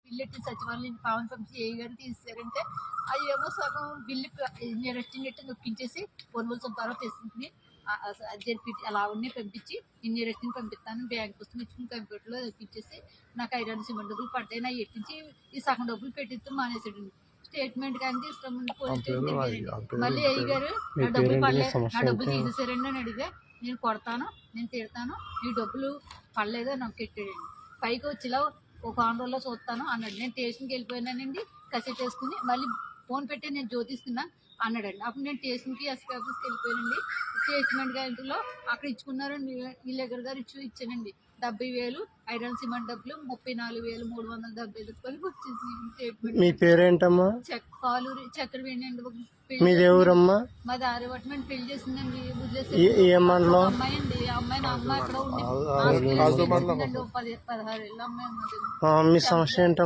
Bill సచివాలయం పావన పంపించి ఏ గారు తీసారంటే అది ఏమో సగం బిల్లు ఇన్యూరెస్టింగ్ నొక్కించేసి కొనుగోలు సుబ్బారావు తీసుకుని జరిపి అలా ఉన్నాయి పంపించి ఇన్యూరెస్టింగ్ పంపిస్తాను బ్యాంక్ పుస్తకం ఇచ్చుకుని కంప్యూటర్లో ఎక్కించేసి నాకు ఐరన్ సిమెంట్ డబ్బులు పడ్డాయి నా ఎక్కించి ఈ సగం డబ్బులు పెట్టిస్తే మానేసాడు స్టేట్మెంట్ కానీ ఇష్టం పోలీస్ స్టేషన్ మళ్ళీ అయ్యారు నా డబ్బులు పడలేదు నా డబ్బులు తీసేసారండి అని అడిగితే నేను కొడతాను నేను తిడతాను నీ డబ్బులు పడలేదో నాకు పెట్టాడండి పైకి వచ్చిలా ఒక ఆంధ్రలో చూస్తాను అన్నాడు నేను స్టేషన్కి వెళ్ళిపోయినానండి కసెట్ వేసుకుని మళ్ళీ ఫోన్ పెట్టి నేను జ్యోతిస్తున్నా అన్నాడండి అప్పుడు నేను స్టేషన్కి ఎస్పీ ఆఫీస్కి వెళ్ళిపోయానండి స్టేట్మెంట్ గ్యారెంటీలో అక్కడ ఇచ్చుకున్నారు నీలేకర్ గారు ఇచ్చానండి 70,000 ఐరన్ సిమెంట్ డబ్బులు 34,370 రూపాయలు వచ్చింది స్టేట్మెంట్. మీ పేరేంటమ్మా? కాలూరి చక్రవేణి అండి. మీది ఎవరమ్మా? మాది ఆర్యవటం పెళ్లి చేసిందండి అమ్మాయి అండి. ఆ అమ్మాయి నా అమ్మాయి అక్కడ ఉండి 16 ఏళ్ళ అమ్మాయి ఉన్నది. మీ సమస్య ఏంటమ్మా?